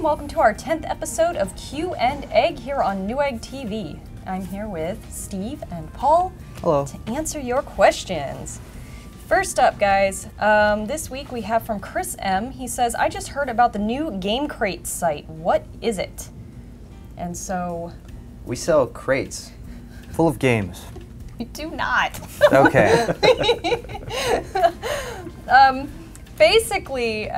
welcome to our 10th episode of Q&A here on Newegg TV. I'm here with Steve and Paul. Hello. To answer your questions. First up, guys, this week we have from Chris M. He says, I just heard about the new Game Crate site. What is it? And so... We sell crates full of games. We do not. Okay. Basically,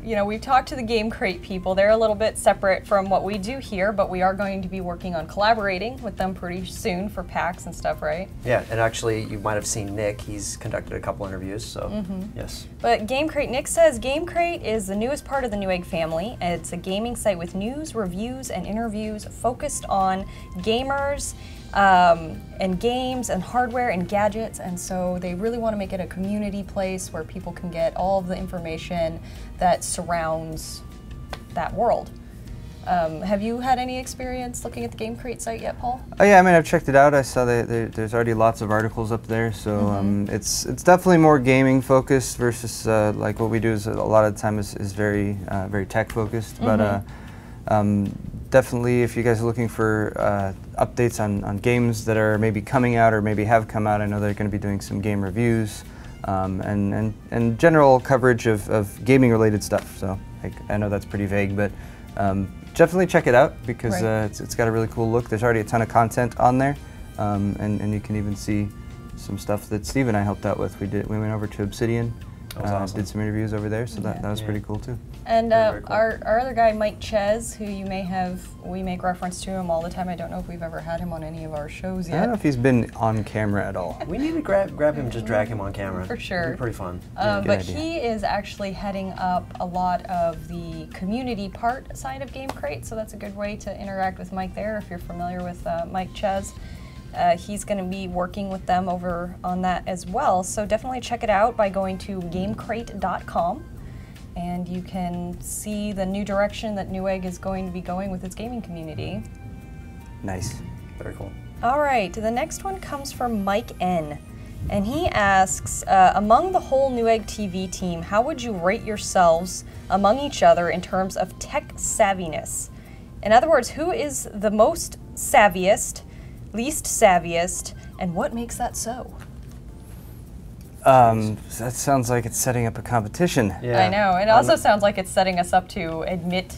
you know, we've talked to the Game Crate people. They're a little bit separate from what we do here, but we are going to be working on collaborating with them pretty soon for packs and stuff, right? Yeah, and actually, you might have seen Nick. He's conducted a couple interviews, so yes. But Game Crate, Nick says, Game Crate is the newest part of the Newegg family. It's a gaming site with news, reviews, and interviews focused on gamers, and games and hardware and gadgets, and so they really want to make it a community place where people can get all of the information that surrounds that world. Have you had any experience looking at the Game Crate site yet, Paul? Oh yeah, I mean, I've checked it out. I saw that there's already lots of articles up there, so it's definitely more gaming focused versus like what we do is a lot of the time is very very tech focused, but definitely if you guys are looking for updates on games that are maybe coming out or maybe have come out, I know they're going to be doing some game reviews and general coverage of gaming related stuff. So I know that's pretty vague, but definitely check it out because it's got a really cool look. There's already a ton of content on there, and you can even see some stuff that Steve and I helped out with. We went over to Obsidian, did some interviews over there, so that was pretty cool too. And Very cool. our other guy, Mike Ches, who you may have, we make reference to him all the time. I don't know if we've ever had him on any of our shows yet. I don't know if he's been on camera at all. We need to grab him, just drag him on camera. For sure. It'd be pretty fun. But idea. he is actually heading up a lot of the community part side of Game Crate, so that's a good way to interact with Mike there if you're familiar with Mike Ches. He's going to be working with them over on that as well, so definitely check it out by going to gamecrate.com, and you can see the new direction that Newegg is going to be going with its gaming community. Nice. Very cool. All right, the next one comes from Mike N. And he asks, among the whole Newegg TV team, how would you rate yourselves among each other in terms of tech savviness? In other words, who is the most savviest, least savviest, and what makes that so? That sounds like it's setting up a competition. Yeah. I know. It also sounds like it's setting us up to admit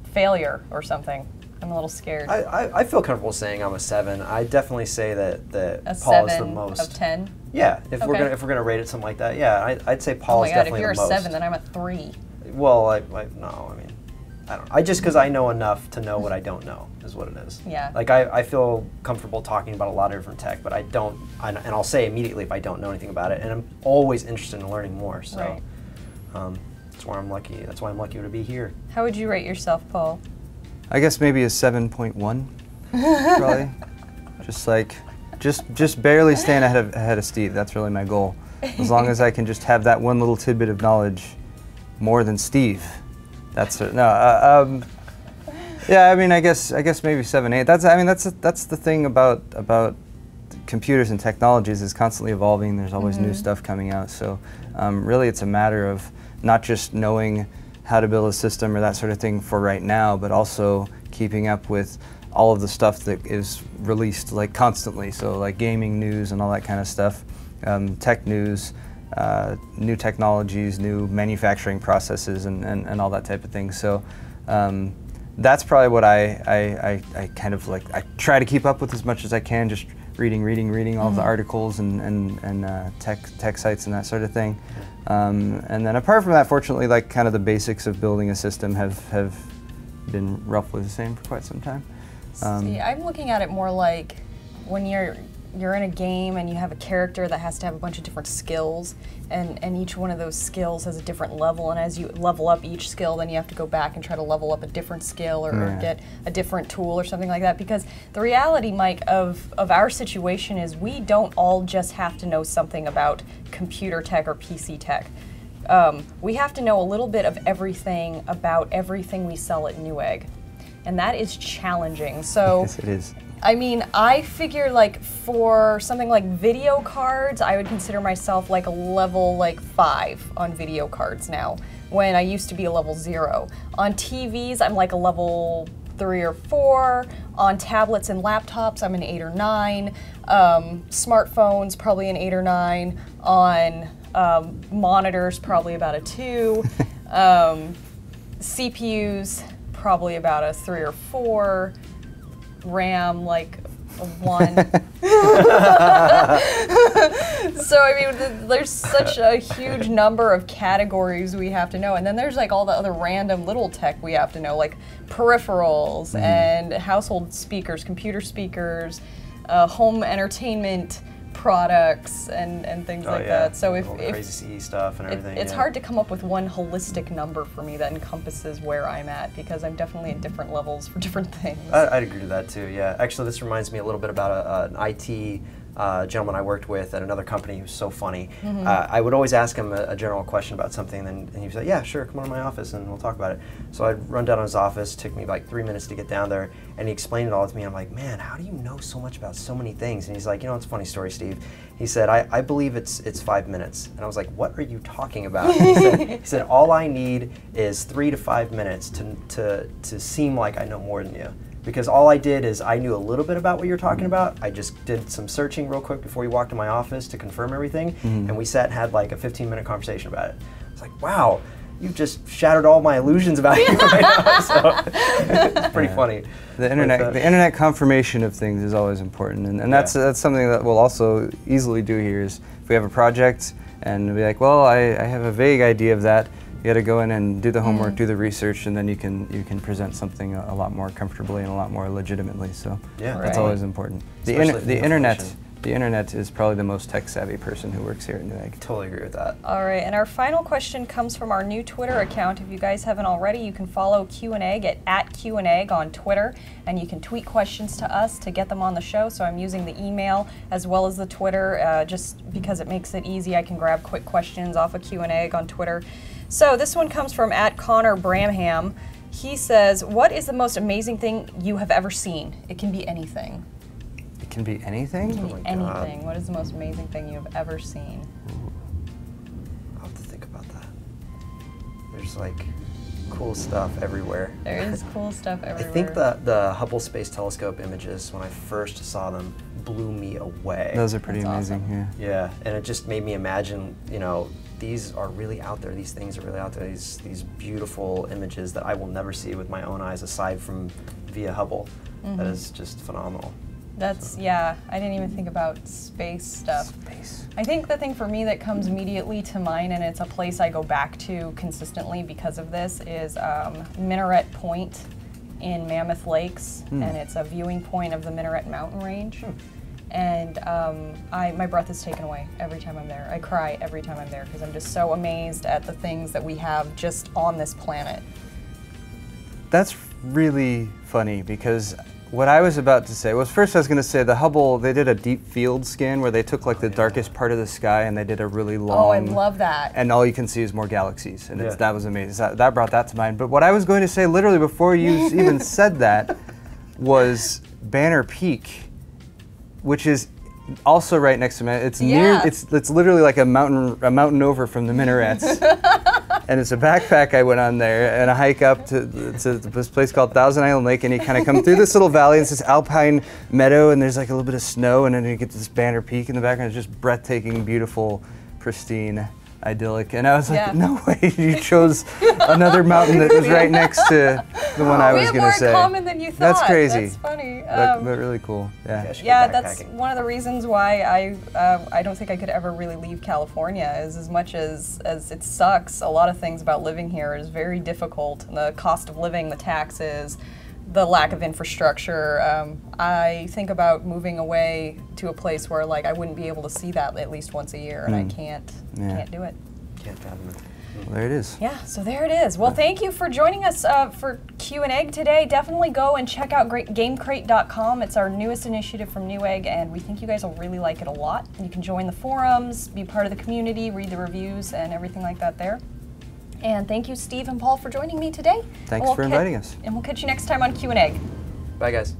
failure or something. I'm a little scared. I feel comfortable saying I'm a 7. I definitely say that A Paul is the 7 most. of 10? Yeah, if we're Okay. gonna rate it something like that, yeah, I'd say Paul Oh my is god, if definitely you're the a most. 7, then I'm a 3. Well, no, I mean, I don't know. Just because I know enough to know what I don't know is what it is. Yeah. Like I feel comfortable talking about a lot of different tech, but I don't, and I'll say immediately if I don't know anything about it, and I'm always interested in learning more. So Right. that's why I'm lucky. That's why I'm lucky to be here. How would you rate yourself, Paul? I guess maybe a 7.1, probably. Just barely staying ahead of Steve. That's really my goal. As long as I can just have that one little tidbit of knowledge more than Steve. That's it. No. Yeah, I mean, I guess maybe 7, 8. That's the thing about computers and technologies is constantly evolving. There's always new stuff coming out. So really, it's a matter of not just knowing how to build a system or that sort of thing for right now, but also keeping up with all of the stuff that is released like constantly. So like gaming news and all that kind of stuff, tech news, new technologies, new manufacturing processes, and all that type of thing. So that's probably what I kind of like. I try to keep up with as much as I can, just reading all the articles and tech sites and that sort of thing. And then apart from that, fortunately, like kind of the basics of building a system have been roughly the same for quite some time. See, I'm looking at it more like when you're in a game and you have a character that has to have a bunch of different skills, and each one of those skills has a different level, and as you level up each skill, then you have to go back and try to level up a different skill or get a different tool or something like that. Because the reality, Mike, of our situation is we don't all just have to know something about computer tech or PC tech. We have to know a little bit of everything about everything we sell at Newegg, and that is challenging. So Yes, it is. I mean, I figure like for something like video cards, I would consider myself like a level like 5 on video cards now. when I used to be a level 0. On TVs, I'm like a level 3 or 4. On tablets and laptops, I'm an 8 or 9. Smartphones, probably an 8 or 9. On monitors, probably about a 2. CPUs, probably about a 3 or 4. RAM, like a 1. So I mean, there's such a huge number of categories we have to know, and then there's like all the other random little tech we have to know, like peripherals and household speakers, computer speakers, home entertainment products, and things like that. So if crazy CE stuff and everything, it's hard to come up with one holistic number for me that encompasses where I'm at, because I'm definitely at different levels for different things. I'd agree to that too. Yeah, actually, this reminds me a little bit about an IT gentleman I worked with at another company who's so funny. I would always ask him a general question about something, and he'd say, "Yeah, sure, come on to my office and we'll talk about it." So I'd run down to his office. It took me like 3 minutes to get down there, and he explained it all to me. I'm like, "Man, how do you know so much about so many things?" And he's like, "You know, it's a funny story, Steve." He said, I believe it's 5 minutes. And I was like, "What are you talking about?" He said, "All I need is 3 to 5 minutes to seem like I know more than you. Because all I did is I knew a little bit about what you're talking about. I just did some searching real quick before you walked to my office to confirm everything, and we sat and had like a 15-minute conversation about it." I was like, "Wow, you've just shattered all my illusions about you right now." So it's pretty funny. The internet confirmation of things is always important, and that's something that we'll also easily do here. Is if we have a project and be like, "Well, I have a vague idea of that." You got to go in and do the homework, do the research, and then you can present something a lot more comfortably and a lot more legitimately. So that's always important. The internet is probably the most tech-savvy person who works here at Newegg. Totally agree with that. All right, and our final question comes from our new Twitter account. If you guys haven't already, you can follow Q&Egg at Q&Egg on Twitter, and you can tweet questions to us to get them on the show. So I'm using the email as well as the Twitter, just because it makes it easy. I can grab quick questions off of Q&Egg on Twitter. So this one comes from at Connor Bramham. He says, "What is the most amazing thing you have ever seen?" It can be anything. It can be anything? It can be anything. What is the most amazing thing you have ever seen? I'll have to think about that. There's like cool stuff everywhere. There is cool stuff everywhere. I think the Hubble Space Telescope images, when I first saw them, blew me away. Those are pretty amazing, awesome. Yeah, and it just made me imagine, you know, these are really out there. These things are really out there. These beautiful images that I will never see with my own eyes aside from via Hubble. That is just phenomenal. That's, yeah, I didn't even think about space stuff. I think the thing for me that comes immediately to mind, and it's a place I go back to consistently because of this, is Minaret Point in Mammoth Lakes, and it's a viewing point of the Minaret mountain range. And my breath is taken away every time I'm there. I cry every time I'm there because I'm just so amazed at the things that we have just on this planet. That's really funny, because what I was about to say was, first I was going to say the Hubble, they did a deep field scan where they took like the darkest part of the sky and they did a really long... Oh, I love that. And all you can see is more galaxies, and that was amazing. That brought that to mind. But what I was going to say literally before you even said that was Banner Peak, which is also right next to me. It's near. It's literally like a mountain over from the Minarets. And it's a backpack I went on there, and a hike up to this place called Thousand Island Lake, and you kind of come through this little valley, and it's this alpine meadow, and there's like a little bit of snow, and then you get this Banner Peak in the background. It's just breathtaking, beautiful, pristine, idyllic. And I was like, no way, you chose another mountain that was right next to the one I was going to say. We have more in common than you thought. That's crazy. That's funny. But really cool. Yeah, that's one of the reasons why I don't think I could ever really leave California. Is as much as it sucks, a lot of things about living here is very difficult. The cost of living, the taxes, the lack of infrastructure. I think about moving away to a place where like I wouldn't be able to see that at least once a year, and I can't do it. Can't fathom it. Well, there it is. Yeah, so there it is. Well, thank you for joining us for Q&Egg today. Definitely go and check out GameCrate.com. It's our newest initiative from Newegg, and we think you guys will really like it a lot. You can join the forums, be part of the community, read the reviews, and everything like that there. And thank you, Steve and Paul, for joining me today. Thanks for inviting us. And we'll catch you next time on Q&Egg. Bye, guys.